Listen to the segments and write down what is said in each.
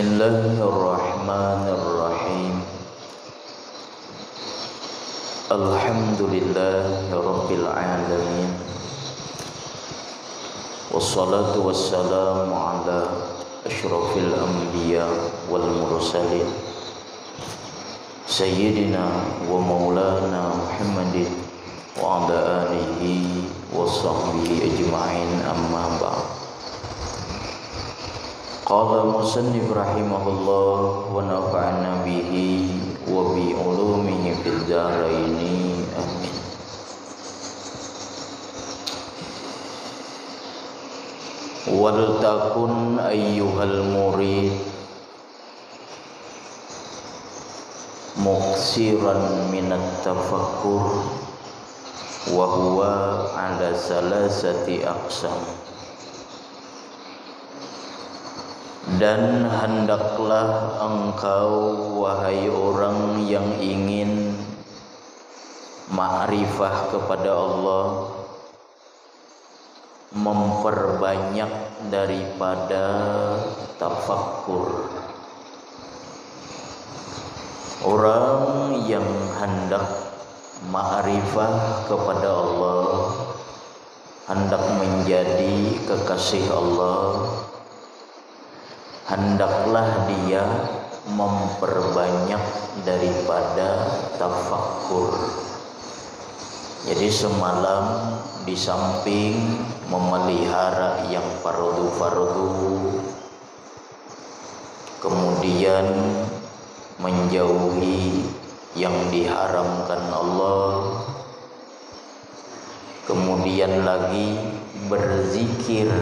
Bismillahirrahmanirrahim. Alhamdulillahirabbil alamin. Wassalatu wassalamu ala asyrafil anbiya wal mursalin Sayyidina wa maulana Muhammadin wa ala alihi wa sahbihi ajma'in, amma ba'd. Qala musannif rahimahullah wa nafa'ana bihi wa bi ulumihi fid dharaini, amin. Wal takun ayyuhal murid muksiran minat tafakkur wa huwa ala salasati aqsam. Dan hendaklah engkau, wahai orang yang ingin ma'rifah kepada Allah, memperbanyak daripada tafakkur. Orang yang hendak ma'rifah kepada Allah, hendak menjadi kekasih Allah, hendaklah dia memperbanyak daripada tafakkur. Jadi semalam di samping memelihara yang fardu-fardu, kemudian menjauhi yang diharamkan Allah, kemudian lagi berzikir,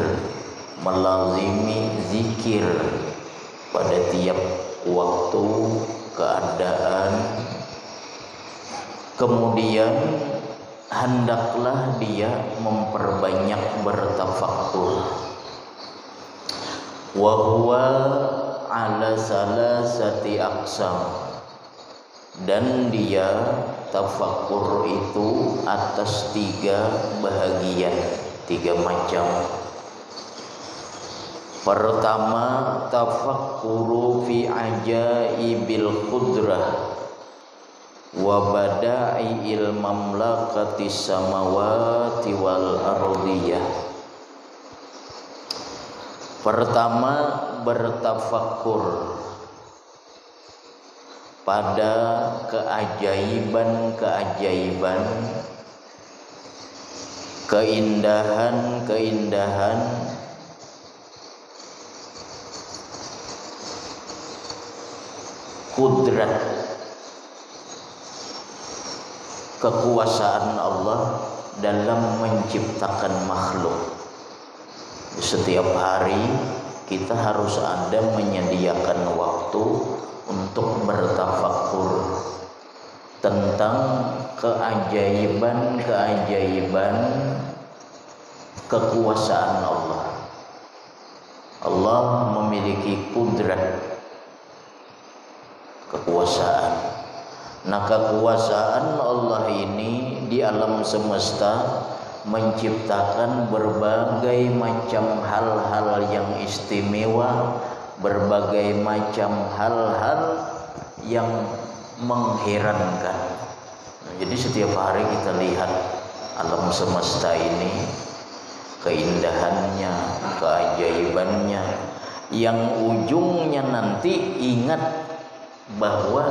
melazimi zikir pada tiap waktu, keadaan. Kemudian hendaklah dia memperbanyak bertafakkur. Wa huwa ala salasati aqsam. Dan dia tafakkur itu atas 3 bahagian, 3 macam. Pertama, tafakkuru fi ajaibil qudrah wa bada'il mamlakati samawati wal ardiyah. Pertama, bertafakkur pada keajaiban-keajaiban, keindahan-keindahan kudrat, kekuasaan Allah dalam menciptakan makhluk. Setiap hari kita harus ada menyediakan waktu untuk bertafakkur tentang keajaiban-keajaiban kekuasaan Allah. Allah memiliki kudrat, kekuasaan. Nah, kekuasaan Allah ini di alam semesta menciptakan berbagai macam hal-hal yang istimewa, berbagai macam hal-hal yang mengherankan. Nah, jadi setiap hari kita lihat alam semesta ini, keindahannya, keajaibannya, yang ujungnya nanti ingat bahwa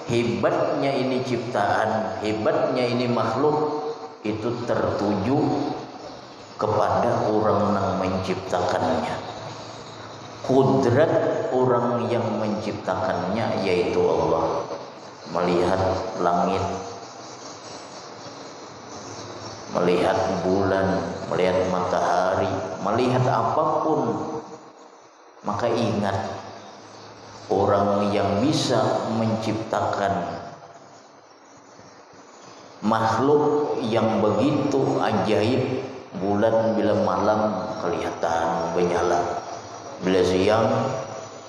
hebatnya ini ciptaan, hebatnya ini makhluk, itu tertuju kepada orang yang menciptakannya. Kudrat orang yang menciptakannya yaitu Allah. Melihat langit, melihat bulan, melihat matahari, melihat apapun, maka ingat orang yang bisa menciptakan makhluk yang begitu ajaib. Bulan bila malam kelihatan menyala, bila siang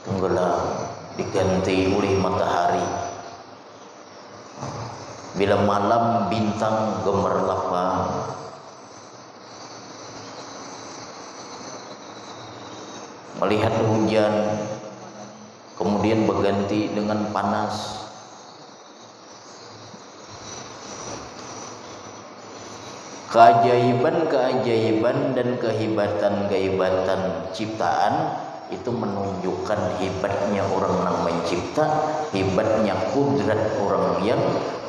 tenggelam diganti oleh matahari, bila malam bintang gemerlapan. Melihat hujan, kemudian berganti dengan panas. Keajaiban-keajaiban dan kehebatan-kehebatan ciptaan itu menunjukkan hebatnya orang yang mencipta, hebatnya kudrat orang yang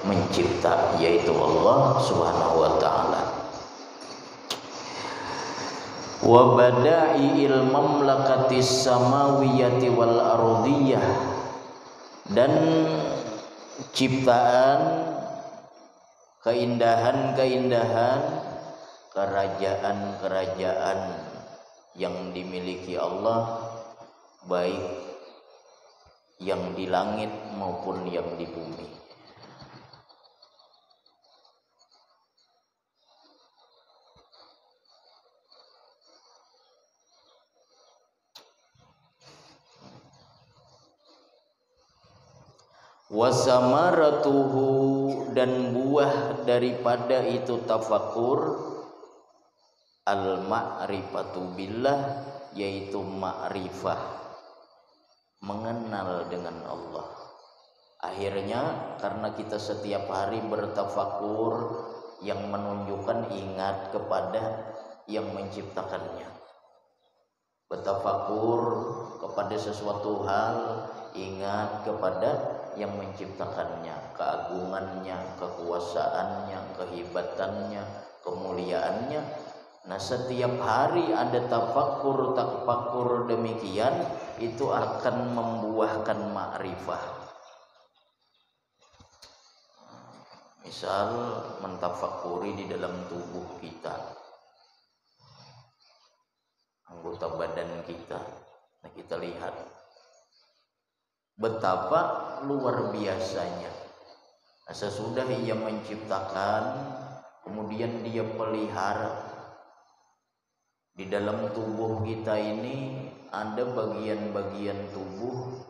mencipta, yaitu Allah Subhanahu wa taala. Wa bada'iil mamlakatis samawiyati wal ardiyah, dan ciptaan keindahan-keindahan kerajaan-kerajaan yang dimiliki Allah, baik yang di langit maupun yang di bumi. Wasamaratuhu, dan buah daripada itu tafakur, al-ma'rifatu billah, yaitu ma'rifah, mengenal dengan Allah. Akhirnya karena kita setiap hari bertafakur yang menunjukkan ingat kepada yang menciptakannya. Bertafakur kepada sesuatu hal, ingat kepada yang menciptakannya, keagungannya, kekuasaannya, kehebatannya, kemuliaannya. Nah, setiap hari ada tafakur demikian, itu akan membuahkan ma'rifah. Misal mentafakuri di dalam tubuh kita, anggota badan kita. Nah, kita lihat betapa luar biasanya. Nah, sesudah Ia menciptakan, kemudian Dia pelihara. Di dalam tubuh kita ini ada bagian-bagian tubuh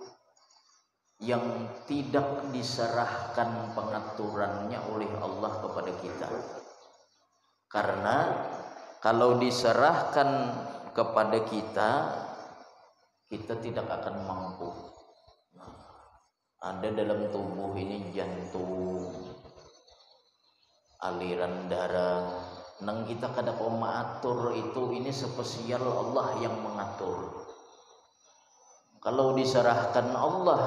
yang tidak diserahkan pengaturannya oleh Allah kepada kita. Karena kalau diserahkan kepada kita, kita tidak akan mampu. Ada dalam tubuh ini jantung, aliran darah. Nang kita kada mau mengatur itu, ini spesial Allah yang mengatur. Kalau diserahkan Allah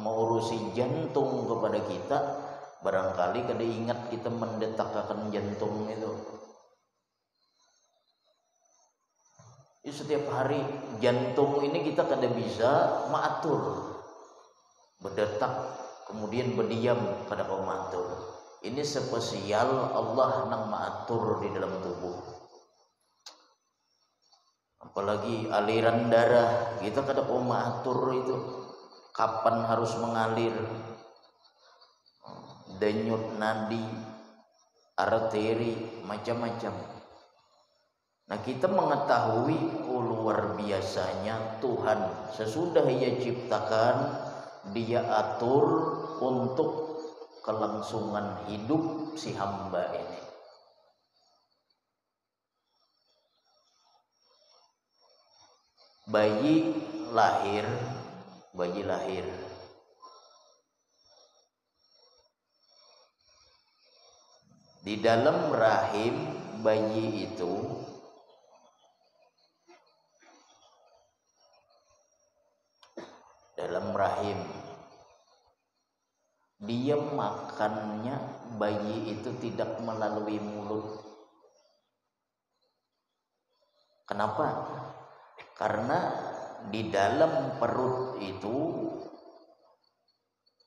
mau urusi jantung kepada kita, barangkali kada ingat kita mendetakkan jantung itu. Setiap hari jantung ini kita kada bisa mengatur. Berdetak kemudian berdiam pada mengatur. Ini spesial Allah nang mengatur di dalam tubuh. Apalagi aliran darah, kita kada mau mengatur itu kapan harus mengalir. Denyut nadi, arteri, macam-macam. Nah, kita mengetahui luar biasanya Tuhan sesudah Ia ciptakan, Dia atur untuk kelangsungan hidup si hamba ini. Bayi lahir. Di dalam rahim bayi itu dia makannya, bayi itu tidak melalui mulut. Kenapa? Karena di dalam perut itu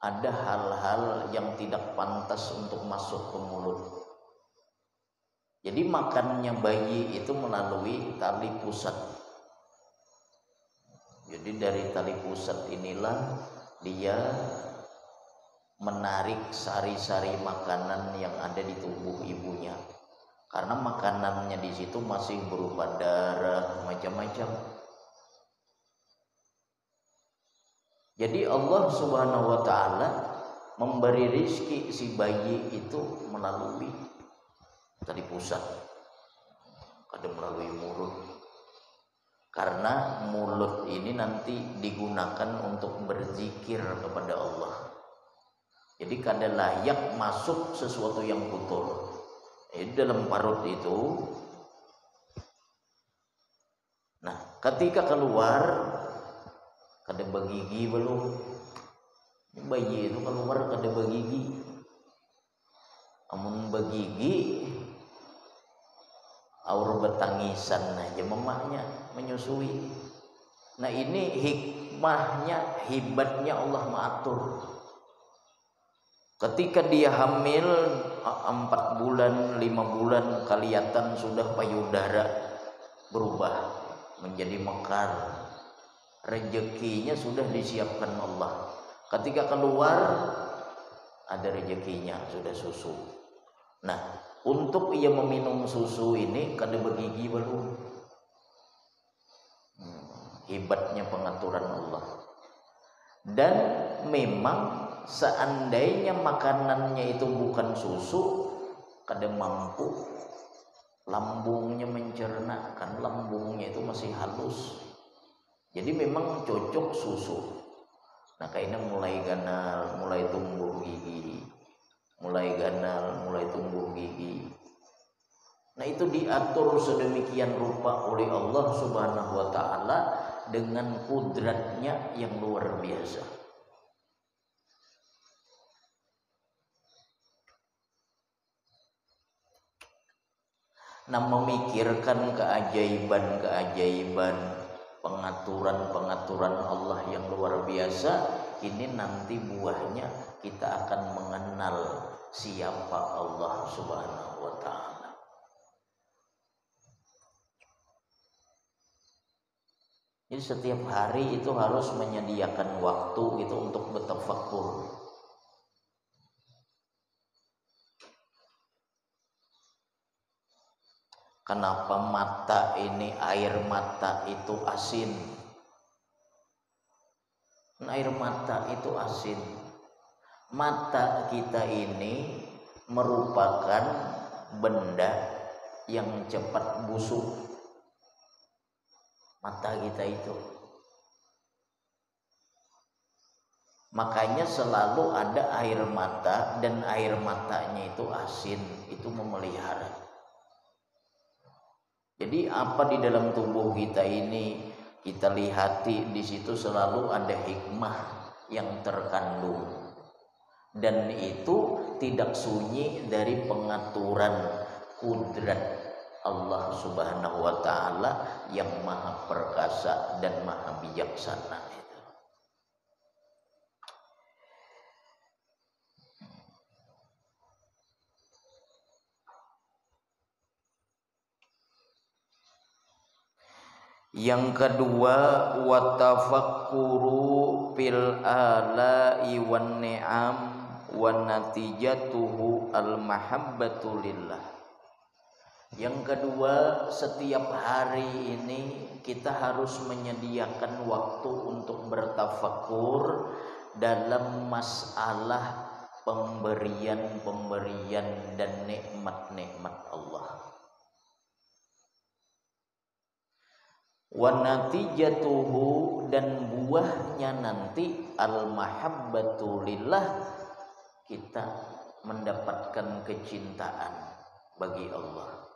ada hal-hal yang tidak pantas untuk masuk ke mulut. Jadi makannya bayi itu melalui tali pusat. Jadi dari tali pusat inilah dia menarik sari-sari makanan yang ada di tubuh ibunya. Karena makanannya di situ masih berupa darah, macam-macam. Jadi Allah Subhanahu wa taala memberi rizki si bayi itu melalui tali pusat, kadang melalui mulut. Karena mulut ini nanti digunakan untuk berzikir kepada Allah. Jadi kada layak masuk sesuatu yang kotor. Jadi dalam parut itu, nah ketika keluar kada begigi belum. Bayi itu keluar kada begigi. Amun begigi aur betangisan aja mamahnya menyusui. Nah ini hikmahnya, hibatnya Allah mengatur. Ketika dia hamil 4 bulan, 5 bulan, kelihatan sudah payudara berubah menjadi mekar. Rezekinya sudah disiapkan Allah. Ketika keluar ada rezekinya, sudah susu. Nah, untuk ia meminum susu ini kada bergigi belum. Hebatnya pengaturan Allah. Dan memang seandainya makanannya itu bukan susu, kada mampu lambungnya mencerna, kan lambungnya itu masih halus. Jadi memang cocok susu. Nah kayaknya mulai ganal, mulai tumbuh gigi, mulai ganal, mulai tumbuh gigi. Nah itu diatur sedemikian rupa oleh Allah Subhanahu wa ta'ala dengan kudratnya yang luar biasa. Nah memikirkan keajaiban-keajaiban, pengaturan-pengaturan Allah yang luar biasa, ini nanti buahnya kita akan mengenal siapa Allah Subhanahu wa ta'ala. Jadi setiap hari itu harus menyediakan waktu itu untuk bertafakkur. Kenapa mata ini, air mata itu asin? Air mata itu asin. Mata kita ini merupakan benda yang cepat busuk. Mata kita itu. Makanya selalu ada air mata, dan air matanya itu asin, itu memelihara. Jadi apa di dalam tubuh kita ini kita lihati, di situ selalu ada hikmah yang terkandung, dan itu tidak sunyi dari pengaturan kudrat Allah Subhanahu wa ta'ala yang maha perkasa dan maha bijaksana itu. Yang kedua, watafakkuru fil ala'i wan ni'am wa natijatuhu al mahabbatu lillah. Yang kedua, setiap hari ini kita harus menyediakan waktu untuk bertafakkur dalam masalah pemberian-pemberian dan nikmat-nikmat Allah. Wa natijatuhu, dan buahnya nanti al-mahabbatu lillah, kita mendapatkan kecintaan bagi Allah.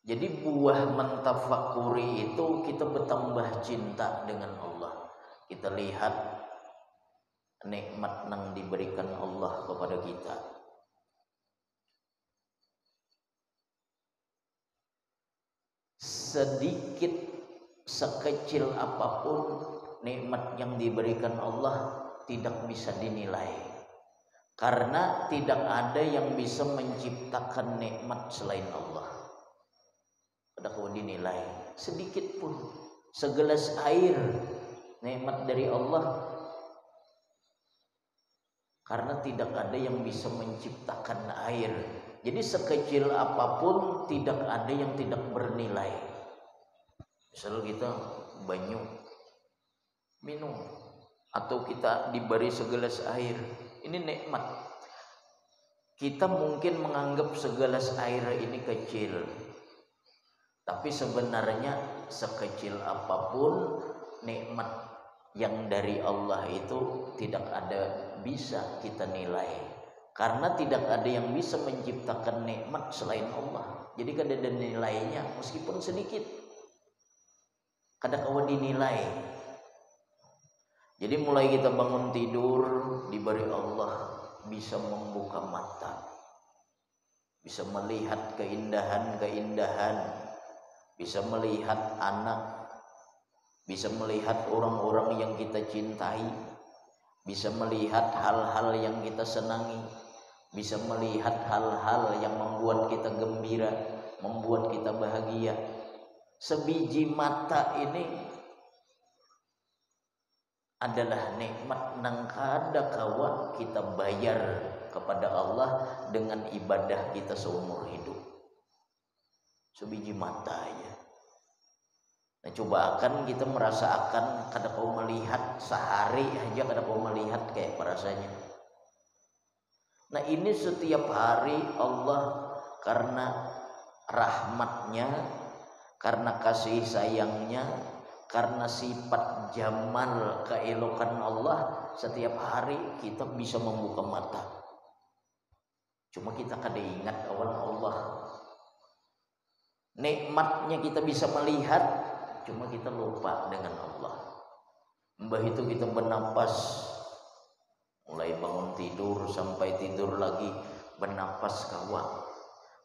Jadi buah mentafakuri itu kita bertambah cinta dengan Allah. Kita lihat nikmat yang diberikan Allah kepada kita. Sedikit sekecil apapun nikmat yang diberikan Allah tidak bisa dinilai, karena tidak ada yang bisa menciptakan nikmat selain Allah. Ada kau dinilai sedikit pun, segelas air nikmat dari Allah, karena tidak ada yang bisa menciptakan air. Jadi sekecil apapun tidak ada yang tidak bernilai. Misal kita banyu minum, atau kita diberi segelas air, ini nikmat. Kita mungkin menganggap segelas air ini kecil, Tapi sebenarnya sekecil apapun nikmat yang dari Allah itu tidak ada bisa kita nilai, karena tidak ada yang bisa menciptakan nikmat selain Allah. Jadi kada ada nilainya meskipun sedikit, kada kawan dinilai. Jadi mulai kita bangun tidur diberi Allah bisa membuka mata, bisa melihat keindahan-keindahan, bisa melihat anak, bisa melihat orang-orang yang kita cintai, bisa melihat hal-hal yang kita senangi, bisa melihat hal-hal yang membuat kita gembira, membuat kita bahagia. Sebiji mata ini adalah nikmat nang kada kawa kita bayar kepada Allah dengan ibadah kita seumur hidup. Sebiji mata aja. Nah, coba akan kita merasakan kada kau melihat sehari aja kada kau melihat kayak rasanya. Nah, ini setiap hari Allah karena rahmatnya, karena kasih sayangnya, karena sifat jamal keelokan Allah, setiap hari kita bisa membuka mata. Cuma kita kada ingat awan Allah. Nikmatnya kita bisa melihat, cuma kita lupa dengan Allah. Mbah itu kita bernapas, mulai bangun tidur sampai tidur lagi bernapas kawan.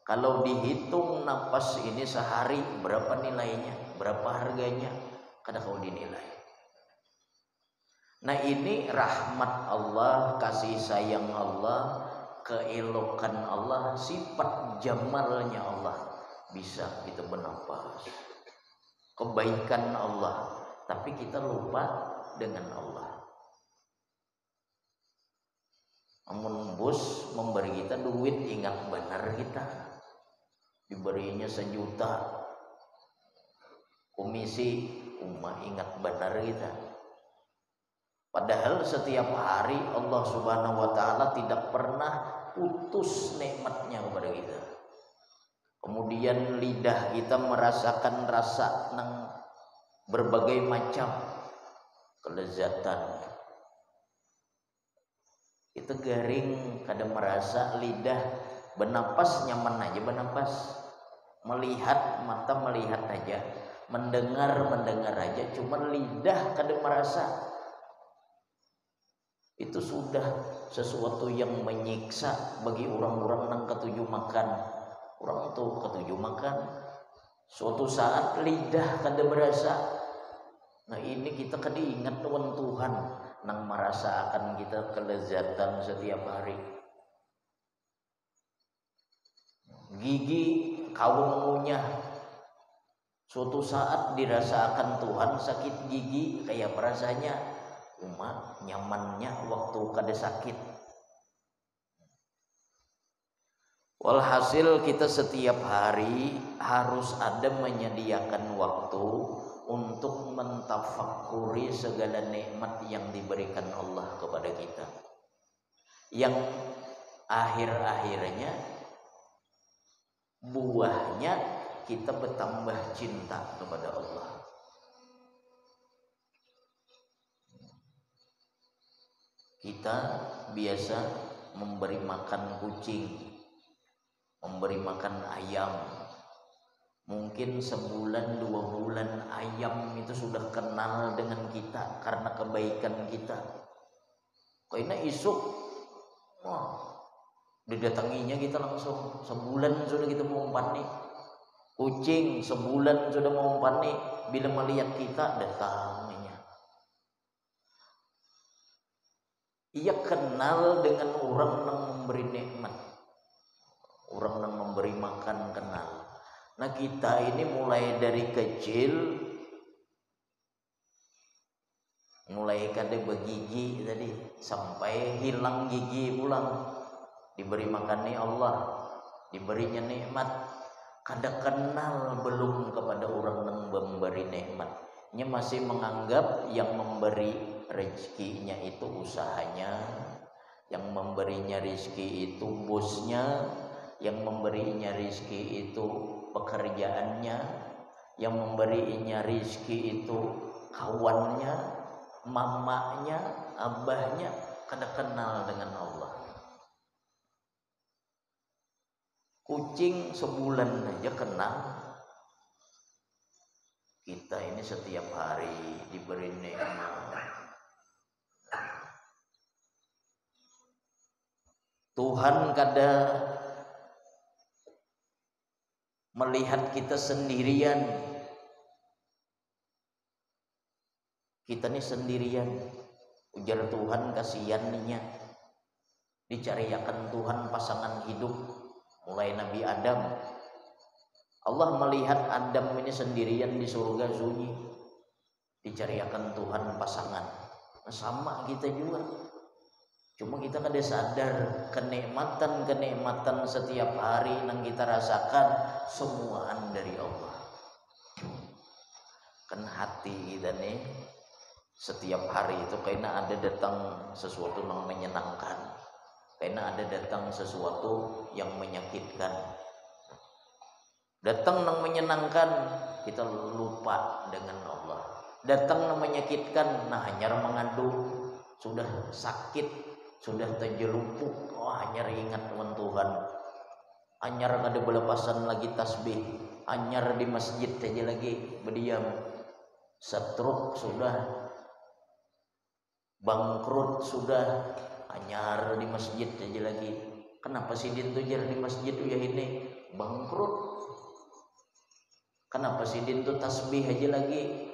Kalau dihitung napas ini sehari berapa nilainya, berapa harganya, kada kau dinilai. Nah, ini rahmat Allah, kasih sayang Allah, keelokan Allah, sifat jamalnya Allah. Bisa kita bernapas, kebaikan Allah, tapi kita lupa dengan Allah. Amun bos memberi kita duit, ingat benar kita diberinya 1 juta komisi, ingat benar kita. Padahal setiap hari Allah Subhanahu wa taala tidak pernah putus nikmatnya kepada kita. Kemudian lidah kita merasakan rasa nang berbagai macam kelezatan. Kita garing kada merasa, lidah bernapas nyaman aja bernapas, melihat mata melihat aja, mendengar aja, cuma lidah kada merasa. Itu sudah sesuatu yang menyiksa bagi orang-orang nang ketujuh makan. Orang itu ketujuh makan, suatu saat lidah kada berasa. Nah, ini kita kada ingat dengan Tuhan nang merasa akan kita kelezatan setiap hari. Gigi kau mengunyah, suatu saat dirasakan Tuhan sakit gigi kayak rasanya, nyamannya waktu kada sakit. Walhasil kita setiap hari harus ada menyediakan waktu untuk mentafakuri segala nikmat yang diberikan Allah kepada kita, yang akhir-akhirnya buahnya kita bertambah cinta kepada Allah. Kita biasa memberi makan kucing, memberi makan ayam, mungkin sebulan 2 bulan ayam itu sudah kenal dengan kita karena kebaikan kita. Karena isuk didatanginya kita langsung, sebulan sudah kita mengumpan nih. Kucing sebulan sudah mengumpan nih, bila melihat kita datanginya. Ia kenal dengan orang yang memberi nikmat, orang yang memberi makan kenal. Nah, kita ini mulai dari kecil, mulai kada begigi tadi sampai hilang gigi pulang, diberi makan nih Allah, diberinya nikmat, kada kenal belum kepada orang yang memberi nikmat. Nya masih menganggap yang memberi rezekinya itu usahanya, yang memberinya rezeki itu bosnya, yang memberinya rizki itu pekerjaannya, yang memberinya rizki itu kawannya, mamanya, abahnya, kada kenal dengan Allah. Kucing sebulan aja kenal. Kita ini setiap hari diberi nikmat. Tuhan kada melihat kita sendirian. Kita ini sendirian. Ujar Tuhan, kasihan ninya. Dicariakan Tuhan pasangan hidup. Mulai Nabi Adam. Allah melihat Adam ini sendirian di surga sunyi. Dicariakan Tuhan pasangan. Nah, sama kita juga. Cuma kita kada sadar kenikmatan-kenikmatan setiap hari yang kita rasakan semuaan dari Allah. Kan hati kita nih setiap hari itu kayaknya ada datang sesuatu yang menyenangkan, kayaknya ada datang sesuatu yang menyakitkan. Datang yang menyenangkan kita lupa dengan Allah. Datang yang menyakitkan, nah hanya mengadu, sudah sakit, sudah terjelupuk, hanya ingat dengan Tuhan. Anyar kada belepasan lagi tasbih, anyar di masjid aja lagi berdiam. Setruk sudah, bangkrut sudah, anyar di masjid aja lagi. Kenapa si Din tuh jar di masjid tuh ya ini bangkrut? Kenapa si Din tuh tasbih aja lagi?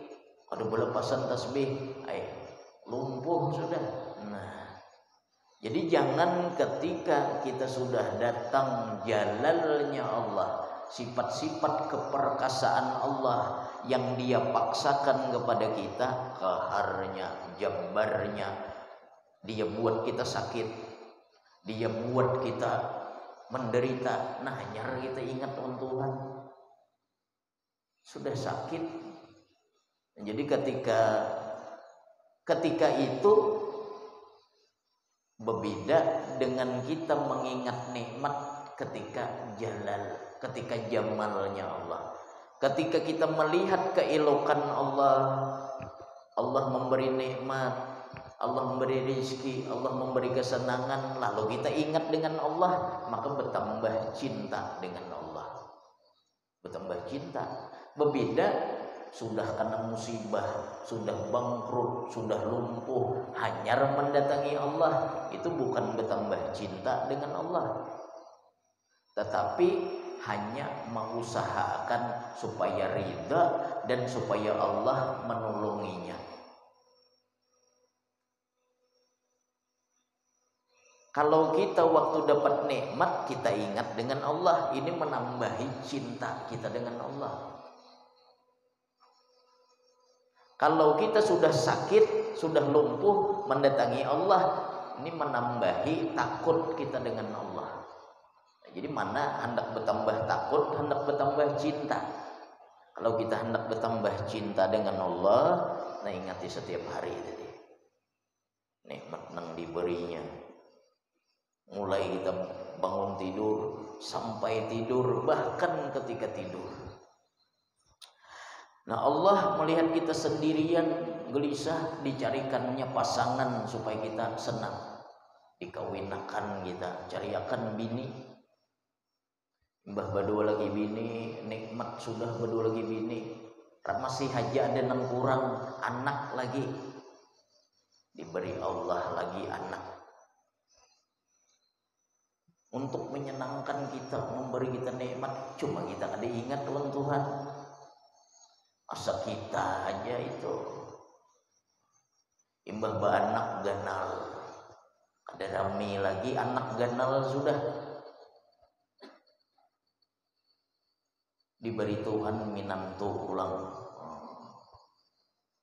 Kada belepasan tasbih, lumpuh sudah. Nah, jadi jangan ketika kita sudah datang jalalnya Allah, sifat-sifat keperkasaan Allah yang dia paksakan kepada kita, qaharnya, jabbarnya, dia buat kita sakit, dia buat kita menderita. Nah, hanya kita ingat Tuhan. Sudah sakit. Jadi ketika itu berbeda dengan kita mengingat nikmat ketika jalal, ketika jamalnya Allah. Ketika kita melihat keelokan Allah, Allah memberi nikmat, Allah memberi rezeki, Allah memberi kesenangan, lalu kita ingat dengan Allah, maka bertambah cinta dengan Allah. Bertambah cinta. Berbeda sudah kena musibah, sudah bangkrut, sudah lumpuh, hanya mendatangi Allah, itu bukan bertambah cinta dengan Allah, tetapi hanya mengusahakan supaya ridha dan supaya Allah menolonginya. Kalau kita waktu dapat nikmat kita ingat dengan Allah, ini menambahi cinta kita dengan Allah. Kalau kita sudah sakit, sudah lumpuh, mendatangi Allah, ini menambahi takut kita dengan Allah. Jadi mana hendak bertambah takut, hendak bertambah cinta. Kalau kita hendak bertambah cinta dengan Allah, nah ingati setiap hari tadi nikmat yang diberinya. Mulai kita bangun tidur sampai tidur, bahkan ketika tidur. Nah, Allah melihat kita sendirian, gelisah, dicarikannya pasangan supaya kita senang. Dikawinakan kita, cariakan bini. Mbah berdua lagi bini, nikmat sudah berdua lagi bini. Masih haja ada yang kurang, anak lagi. Diberi Allah lagi anak. Untuk menyenangkan kita, memberi kita nikmat, cuma kita kada ingat dengan Tuhan. Asa kita aja itu imbah anak ganal, ada rami lagi anak ganal sudah diberi Tuhan minantu ulang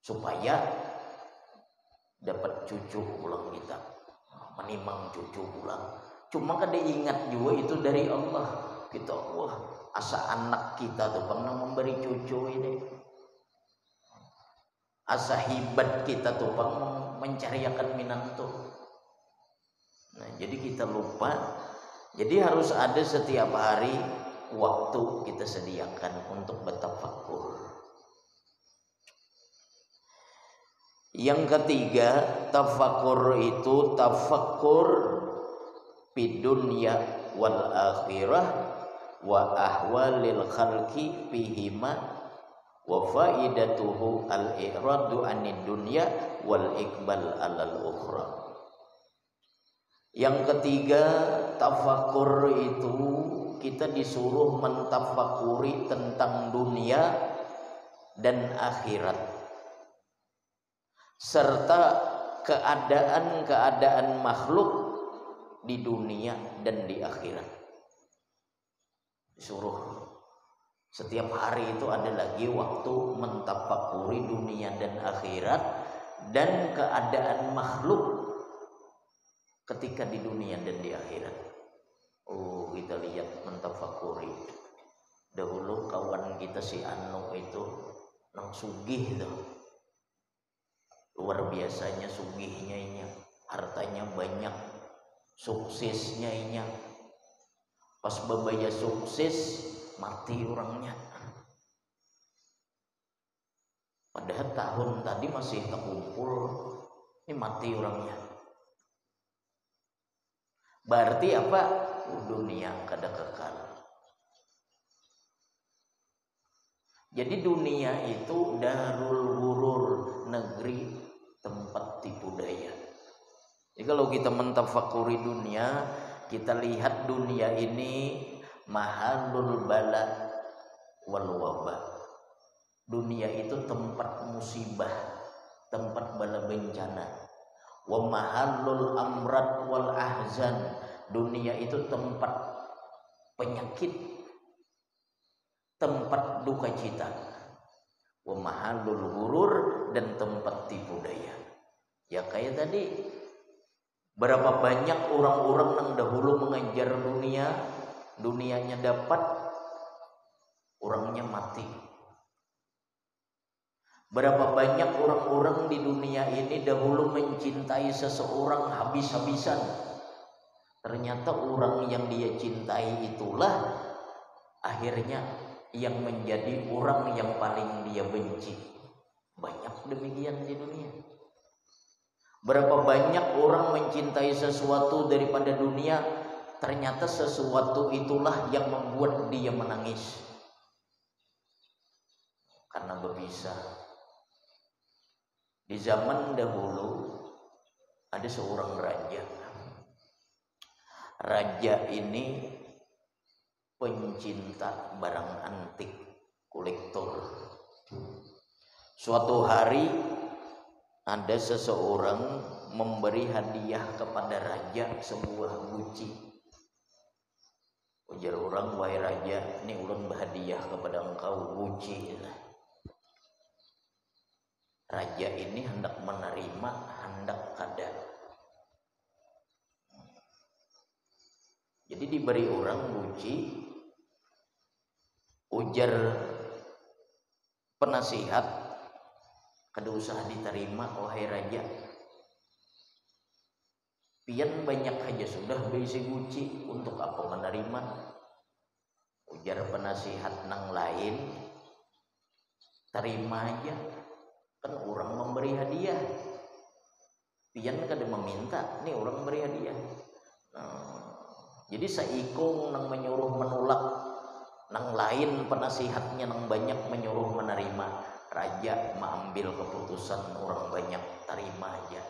supaya dapat cucu ulang kita, menimang cucu ulang. Cuma kada ingat juga itu dari Allah. Kita wah asa anak kita tuh pernah memberi cucu ini. Asa hibat kita tuh mencariakan minantu. Nah, jadi kita lupa Jadi harus ada setiap hari waktu kita sediakan untuk bertafakkur. Yang ketiga, tafakkur itu tafakkur fid dunya wal akhirah wa ahwalil khalqi fihima wa faidatuhu al-i'radu 'anid dunya wal iqbal 'alal ukhra. Yang ketiga, tafakkur itu kita disuruh mentafakuri tentang dunia dan akhirat serta keadaan-keadaan makhluk di dunia dan di akhirat. Disuruh setiap hari itu ada lagi waktu mentafakuri dunia dan akhirat dan keadaan makhluk ketika di dunia dan di akhirat. Oh, kita lihat mentafakuri. Dahulu kawan kita si Anu itu nang sugih itu. Luar biasanya sugihnya ini, hartanya banyak, suksesnya ini. Pas babaya sukses, mati orangnya. Padahal tahun tadi masih terkumpul, ini mati orangnya. Berarti apa? Dunia kada kekal. Jadi dunia itu darul ghurur, negeri tempat tipu daya. Jadi kalau kita mentafakuri dunia, kita lihat dunia ini mahalul bala wal wabah. Dunia itu tempat musibah, tempat bala bencana. Wa mahallul amrad wal ahzan. Dunia itu tempat penyakit, tempat duka cita. Wa mahallul ghurur, dan tempat tipu daya. Ya kayak tadi, berapa banyak orang-orang yang dahulu mengejar dunia, dunianya dapat, orangnya mati. Berapa banyak orang-orang di dunia ini dahulu mencintai seseorang habis-habisan. Ternyata orang yang dia cintai itulah akhirnya yang menjadi orang yang paling dia benci. Banyak demikian di dunia. Berapa banyak orang mencintai sesuatu daripada dunia, ternyata sesuatu itulah yang membuat dia menangis. Karena berpisah. Di zaman dahulu ada seorang raja. Raja ini pencinta barang antik, kolektor. Suatu hari ada seseorang memberi hadiah kepada raja sebuah guci. Ujar orang, wahai raja, ini ulun berhadiah kepada engkau guci. Raja ini hendak menerima, hendak kada. Jadi diberi orang guci. Ujar penasihat, kada usah diterima wahai raja. Pian banyak aja sudah berisi guci, untuk apa menerima? Ujar penasihat nang lain, terima aja. Kan orang memberi hadiah, pian kada meminta, nih orang memberi hadiah. Jadi saikung nang menyuruh menolak, nang lain penasihatnya nang banyak menyuruh menerima. Raja mengambil keputusan orang banyak, terima aja.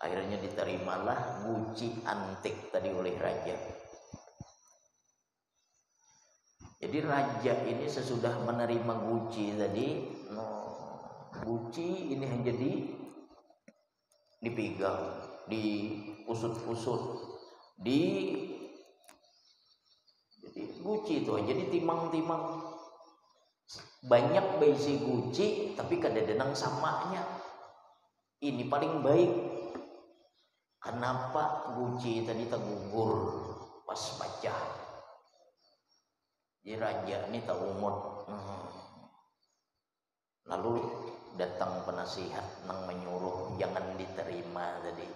Akhirnya diterimalah guci antik tadi oleh raja. Jadi raja ini sesudah menerima guci tadi, guci ini jadi dipegang, diusut-usut, jadi guci itu jadi timang-timang. Banyak berisi guci tapi kada denang samanya. Ini paling baik. Kenapa guci tadi tergugur pas baca? Jadi raja ini tak umut. Lalu datang penasihat nang menyuruh jangan diterima tadi.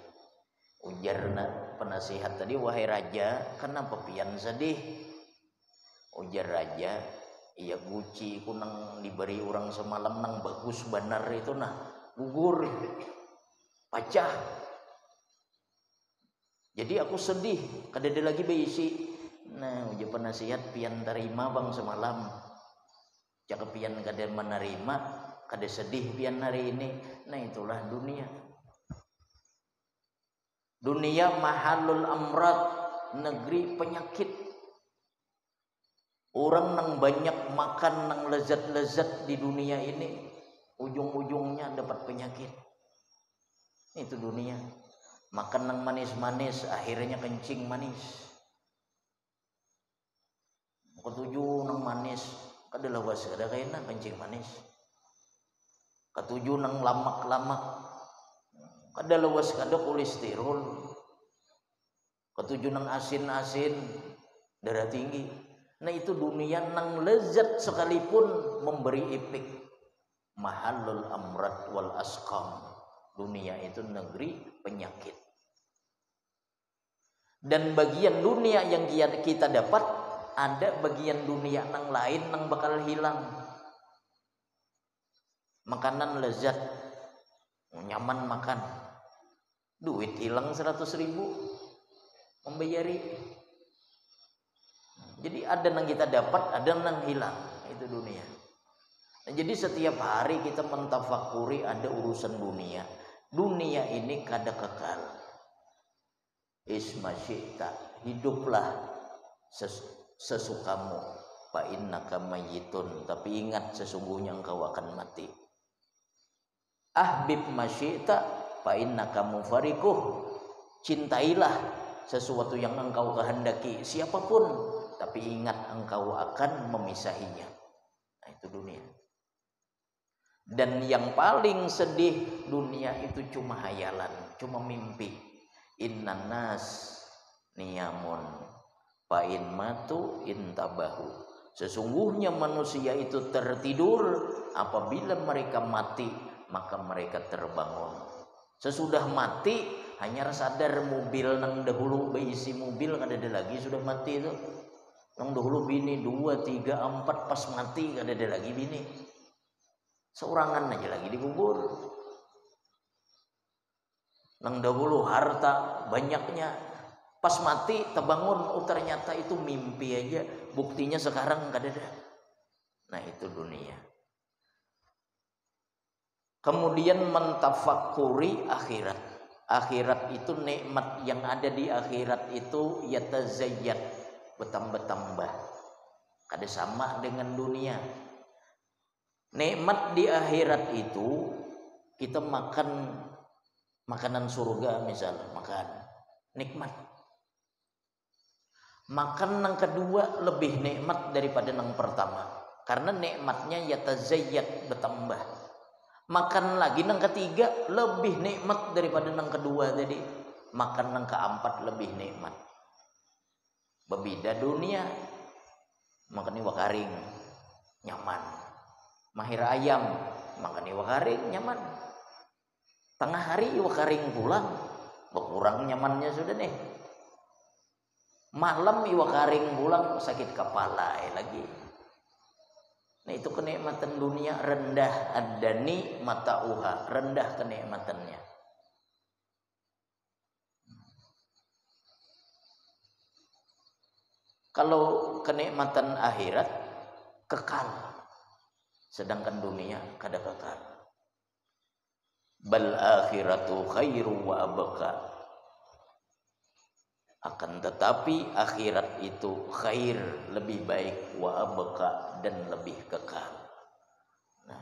Ujarna penasihat tadi, wahai raja, kenapa pian sedih? Ujar raja, iya guci ku nang diberi orang semalam nang bagus benar itu nah gugur pacah. Jadi aku sedih, kada ada lagi beisi. Nah, ujar penasihat, pian terima bang semalam. Cakap pian kada menerima, kada sedih pian hari ini. Nah, itulah dunia. Dunia mahalul amrad, negeri penyakit. Orang nang banyak makan nang lezat-lezat di dunia ini, ujung-ujungnya dapat penyakit. Itu dunia. Makan nang manis-manis, akhirnya kencing manis. Ketujuh nang manis, kada lawas kada kaina kencing manis. Ketujuh nang lamak-lamak, kada lawas kada kolesterol. Ketujuh nang asin-asin, darah tinggi. Nah, itu dunia nang lezat sekalipun memberi efek. Mahalul amrad wal asqam. Dunia itu negeri penyakit. Dan bagian dunia yang kita dapat, ada bagian dunia nang lain nang bakal hilang. Makanan lezat, nyaman makan, duit hilang 100.000 membayari. Jadi ada yang kita dapat, ada yang hilang. Itu dunia. Nah, jadi setiap hari kita mentafakuri ada urusan dunia. Dunia ini kada kekal. Isma syi'ta, hiduplah sesukamu. Fa innaka mayyitun, tapi ingat sesungguhnya engkau akan mati. Ahbib masyi'ta fa innaka mufariquh. Cintailah sesuatu yang engkau kehendaki, siapapun, tapi ingat engkau akan memisahinya. Nah, itu dunia. Dan yang paling sedih, dunia itu cuma hayalan, cuma mimpi. Innan nas niyamun fa in matu intabahu. Sesungguhnya manusia itu tertidur, apabila mereka mati maka mereka terbangun. Sesudah mati hanya sadar mobil nang dahulu berisi mobil kada ada lagi, sudah mati itu. Nang dahulu bini 2, 3, 4 pas mati kada ada lagi bini. Seorangan aja lagi dikubur. Nang dahulu harta banyaknya, pas mati terbangun, oh ternyata itu mimpi aja. Buktinya sekarang kada ada. Nah, itu dunia. Kemudian mentafakuri akhirat. Akhirat itu nikmat yang ada di akhirat itu yatazayyad, bertambah-tambah. Kada sama dengan dunia. Nikmat di akhirat itu kita makan makanan surga misalnya, makan nikmat. Makan yang kedua lebih nikmat daripada yang pertama, karena nikmatnya yatazayyad, bertambah. Makan lagi yang ketiga lebih nikmat daripada yang kedua tadi. Makan yang keempat lebih nikmat. Berbeda dunia. Makan iwak karing nyaman. Mahir ayam makan iwak karing nyaman. Tengah hari iwak karing pulang, berkurang nyamannya sudah nih. Malam iwak karing pulang, sakit kepala lagi. Nah, itu kenikmatan dunia rendah. Adani mata'uha, rendah kenikmatannya. Kalau kenikmatan akhirat kekal, sedangkan dunia kada kekal. Bal akhiratu khairu wa abqa. Akan tetapi akhirat itu khair, lebih baik, wa abqa, dan lebih kekal. Nah,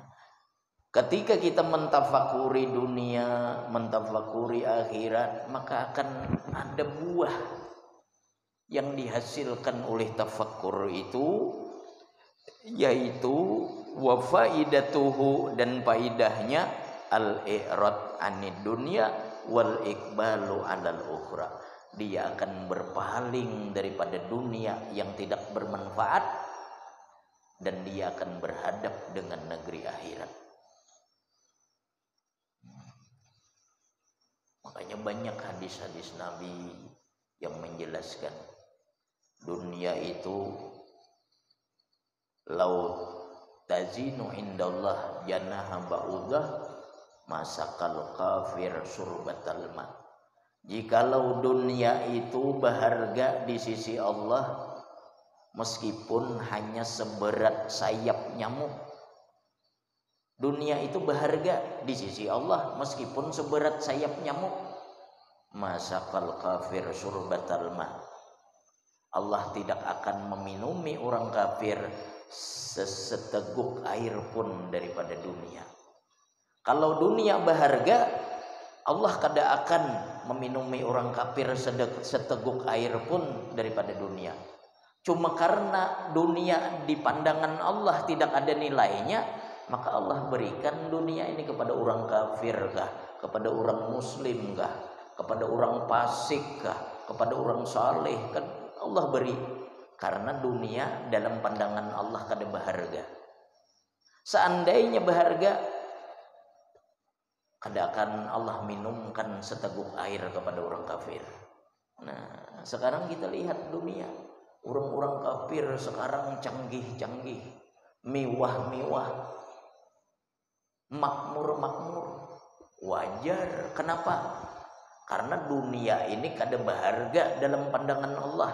ketika kita mentafakuri dunia, mentafakuri akhirat, maka akan ada buah yang dihasilkan oleh tafakkur itu, yaitu wa faidatuhu, dan faidahnya al-i'rad anid dunya wal iqbalu 'alal ukhra. Dia akan berpaling daripada dunia yang tidak bermanfaat, dan dia akan berhadap dengan negeri akhirat. Makanya banyak hadis-hadis Nabi yang menjelaskan dunia itu laut tazinu indallah janaha ba'udah masakal kafir surbatal ma. Jikalau dunia itu berharga di sisi Allah meskipun hanya seberat sayap nyamuk, dunia itu berharga di sisi Allah meskipun seberat sayap nyamuk, masakal kafir surbatal ma. Allah tidak akan meminumi orang kafir seseteguk air pun daripada dunia. Kalau dunia berharga, Allah kada akan meminumi orang kafir seteguk air pun daripada dunia. Cuma karena dunia di pandangan Allah tidak ada nilainya, maka Allah berikan dunia ini kepada orang kafir kah, kepada orang muslim kah, kepada orang fasik kah, kepada orang saleh kan Allah beri. Karena dunia dalam pandangan Allah kada berharga. Seandainya berharga, kada akan Allah minumkan seteguk air kepada orang kafir. Nah, sekarang kita lihat dunia, orang-orang kafir sekarang canggih-canggih, mewah-mewah, makmur-makmur. Wajar. Kenapa? Karena dunia ini kada berharga dalam pandangan Allah,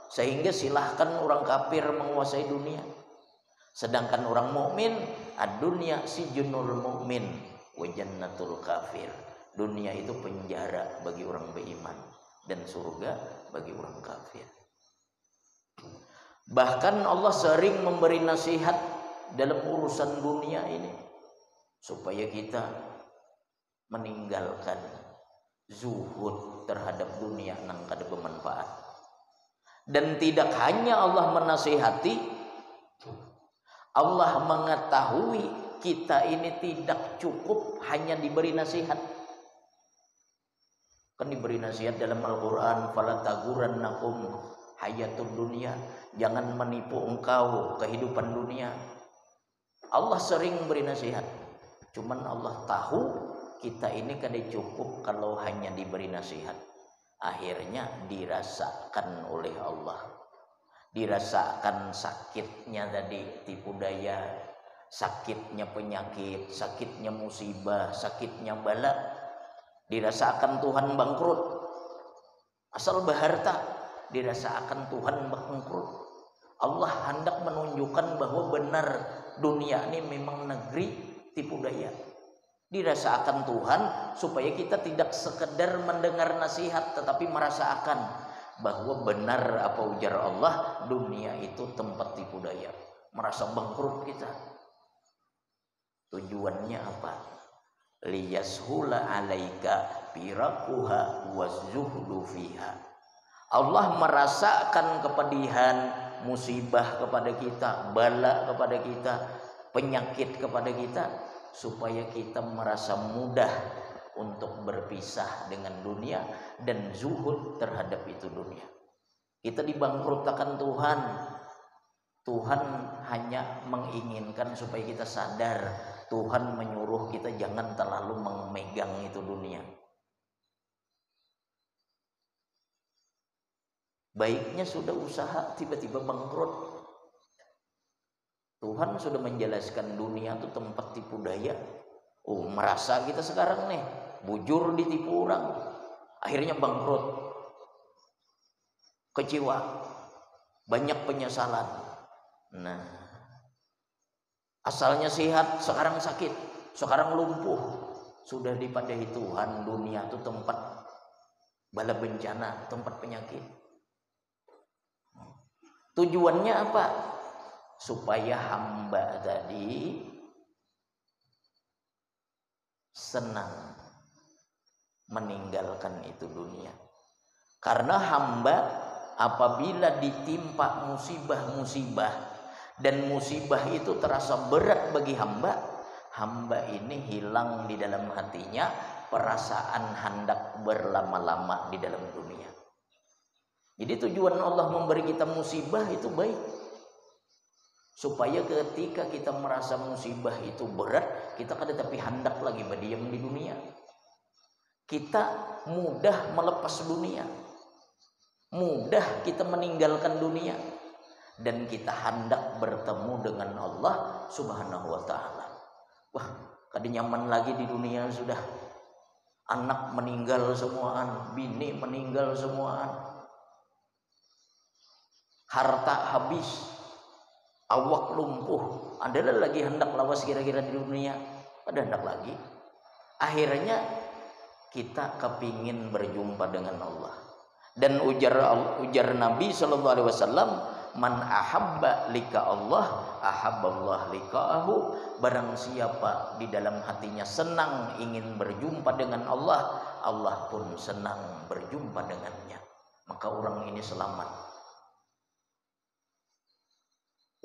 sehingga silahkan orang kafir menguasai dunia. Sedangkan orang mukmin, ad-dunya sijnul mukmin wa jannatul kafir. Dunia itu penjara bagi orang beriman dan surga bagi orang kafir. Bahkan Allah sering memberi nasihat dalam urusan dunia ini supaya kita meninggalkan zuhud terhadap dunia nang kada bermanfaat. Dan tidak hanya Allah menasihati, Allah mengetahui kita ini tidak cukup hanya diberi nasihat. Kan diberi nasihat dalam Al-Quran, fala tagurannakum hayatud dunia, jangan menipu engkau kehidupan dunia. Allah sering beri nasihat, cuman Allah tahu kita ini kada cukup kalau hanya diberi nasihat. Akhirnya dirasakan oleh Allah, dirasakan sakitnya tadi tipu daya, sakitnya penyakit, sakitnya musibah, sakitnya bala. Dirasakan Tuhan bangkrut, asal berharta dirasakan Tuhan bangkrut. Allah hendak menunjukkan bahwa benar dunia ini memang negeri tipu daya. Dirasakan Tuhan supaya kita tidak sekedar mendengar nasihat, tetapi merasakan bahwa benar apa ujar Allah, dunia itu tempat tipu daya. Merasa bangkrut kita. Tujuannya apa? Liyashula alaika pirakuha wazuhdu fiha. Allah merasakan kepedihan, musibah kepada kita, bala kepada kita, penyakit kepada kita, supaya kita merasa mudah untuk berpisah dengan dunia dan zuhud terhadap itu dunia. Kita dibangkrutakan Tuhan. Tuhan hanya menginginkan supaya kita sadar. Tuhan menyuruh kita jangan terlalu memegang itu dunia. Baiknya sudah usaha tiba-tiba bangkrut. Tuhan sudah menjelaskan dunia itu tempat tipu daya. Oh, merasa kita sekarang nih bujur ditipu orang, akhirnya bangkrut, kecewa, banyak penyesalan. Nah, asalnya sehat, sekarang sakit, sekarang lumpuh. Sudah dipadahi Tuhan, dunia itu tempat bala bencana, tempat penyakit. Tujuannya apa? Supaya hamba tadi senang meninggalkan itu dunia. Karena hamba apabila ditimpa musibah-musibah dan musibah itu terasa berat bagi hamba, hamba ini hilang di dalam hatinya perasaan hendak berlama-lama di dalam dunia. Jadi tujuan Allah memberi kita musibah itu baik, supaya ketika kita merasa musibah itu berat, kita kada tapi hendak lagi berdiam di dunia. kita mudah melepas dunia, mudah kita meninggalkan dunia, dan kita hendak bertemu dengan Allah Subhanahu wa taala. Wah, kada nyaman lagi di dunia sudah. Anak meninggal semuaan, bini meninggal semuaan, harta habis, awak lumpuh. Adalah lagi hendak lawas kira-kira di dunia, ada hendak lagi. Akhirnya kita kepingin berjumpa dengan Allah. Dan ujar Nabi sallallahu alaihi wasallam, man ahabba lika Allah ahabballah lika'ahu. Barang siapa di dalam hatinya senang ingin berjumpa dengan Allah, Allah pun senang berjumpa dengannya, maka orang ini selamat.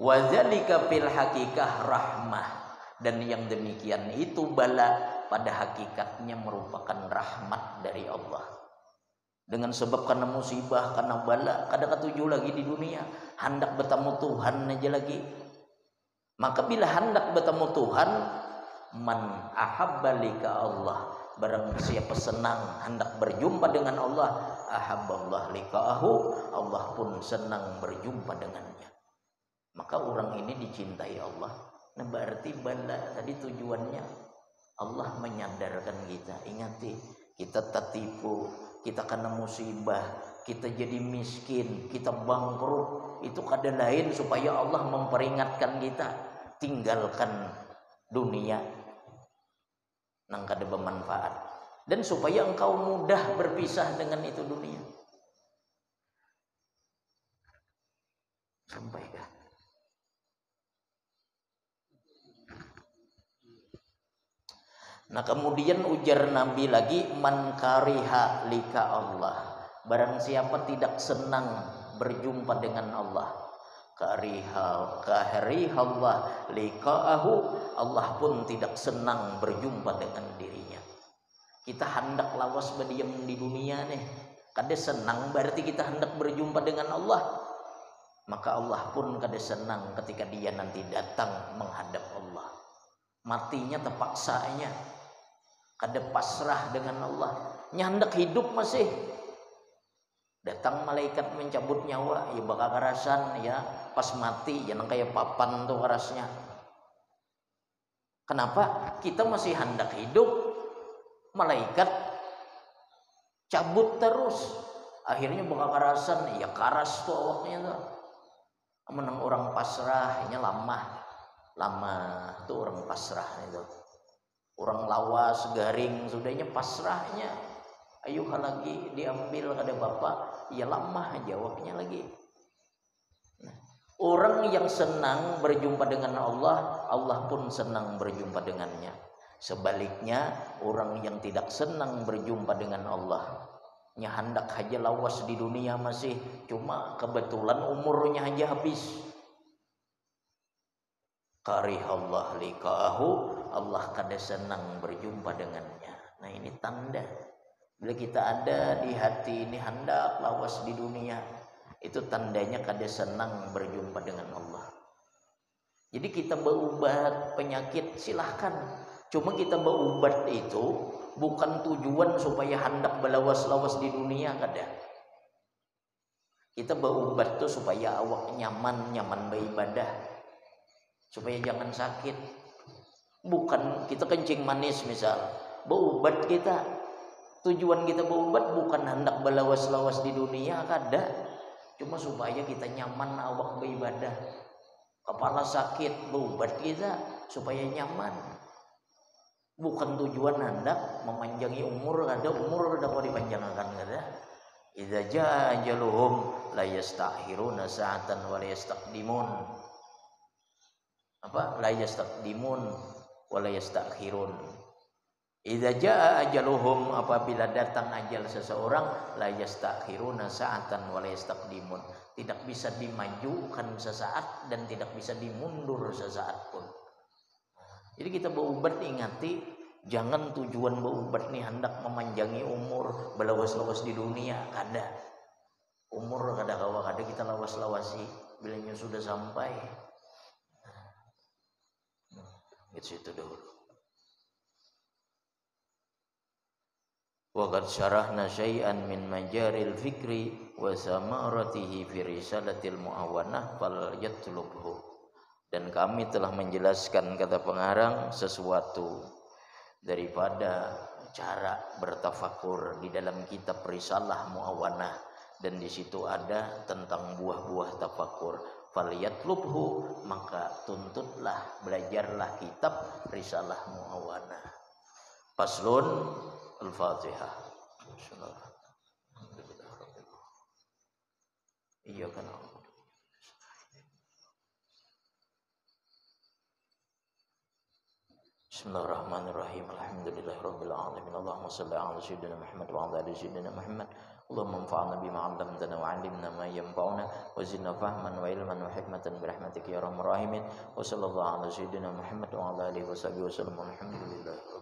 Wa dzalika fil hakikah rahmah. Dan yang demikian itu bala pada hakikatnya merupakan rahmat dari Allah. Dengan sebab karena musibah, karena bala, kada ketujuh lagi di dunia, hendak bertemu Tuhan aja lagi. Maka bila hendak bertemu Tuhan, man ahabba lika Allah, barang siapa senang hendak berjumpa dengan Allah, ahabballah lika'ahu, Allah pun senang berjumpa dengannya. Maka orang ini dicintai Allah. Nah berarti bala tadi tujuannya Allah menyadarkan kita, ingati kita tertipu, kita kena musibah, kita jadi miskin, kita bangkrut, itu kada lain supaya Allah memperingatkan kita, tinggalkan dunia nang kada bermanfaat, dan supaya engkau mudah berpisah dengan itu dunia. Sampai kah? Nah kemudian ujar Nabi lagi, man kariha lika Allah, barang siapa tidak senang berjumpa dengan Allah, karihallah lika'ahu, Allah pun tidak senang berjumpa dengan dirinya. Kita hendak lawas berdiam di dunia nih, kada senang berarti kita hendak berjumpa dengan Allah, maka Allah pun kada senang ketika dia nanti datang menghadap Allah. Matinya terpaksanya, kada pasrah dengan Allah, nyandak hidup masih. Datang malaikat mencabut nyawa, ya bakal karasan ya, pas mati ya nang kayak papan tuh kerasnya. Kenapa? Kita masih hendak hidup, malaikat cabut terus, akhirnya bakal karasan ya, karas tuh awaknya tuh. Menang orang pasrahnya lama tuh orang pasrah itu. Orang lawas garing sudahnya pasrahnya, ayo lagi diambil kada bapak, ya lama jawabnya lagi. Nah, orang yang senang berjumpa dengan Allah, Allah pun senang berjumpa dengannya. Sebaliknya orang yang tidak senang berjumpa dengan Allah, nya hendak aja lawas di dunia masih, cuma kebetulan umurnya aja habis. Karihallah lika'ahu, Allah kada senang berjumpa dengannya. Nah ini tanda bila kita ada di hati ini hendak lawas di dunia, itu tandanya kada senang berjumpa dengan Allah. Jadi kita berobat penyakit silahkan, cuma kita berobat itu bukan tujuan supaya hendak belawas-lawas di dunia, kada. Kita berobat tuh supaya awak nyaman beribadah, supaya jangan sakit. Bukan kita kencing manis misal, berobat kita, tujuan kita berobat bukan hendak belawas-lawas di dunia, kada. Cuma supaya kita nyaman awak beribadah. Kepala sakit, berobat kita supaya nyaman. Bukan tujuan hendak memanjangi umur, kada. Umur kada mau dipanjangkan, kada. Idza jaa ajaluhum la yastakhiruna sa'atan wa la yastaqdimun. La yastaqdimun wa la yastakhirun. Idza jaa ajaluhum, apabila datang ajal seseorang, la yastakhiruna sa'atan wa la yastaqdimun, tidak bisa dimajukan sesaat dan tidak bisa dimundur sesaat pun. Jadi kita berobat ingati, jangan tujuan berobat nih hendak memanjangi umur, belawas-lawas di dunia, kada. Umur kada kawa kada kita lawas-lawasi bilanya sudah sampai. Itu dulu. wa qad syarahna syai'an min majaril fikri wa samaratihi fi risalatil muawanah fal yatlubhu. Dan kami telah menjelaskan, kata pengarang, sesuatu daripada cara bertafakur di dalam kitab Risalah Muawanah, dan di situ ada tentang buah-buah tafakur. Falyatlubhu, maka tuntutlah, belajarlah kitab Risalah Muawanah. Faslun. Al-Fatihah. Iya kan. Bismillahirrahmanirrahim. Alhamdulillahirabbil alamin. Allahumma shalli ala sayyidina Muhammad wa ala ali sayyidina Muhammad. Allahumma anfa'na bima 'allamtana wa 'allimna ma yanfa'una wa zidna fahman wa ilman wa hikmatan bi rahmatika ya arhamar rahimin. Wa sallallahu ala sayyidina Muhammad wa ala alihi wa sahbihi wasallam. Alhamdulillah.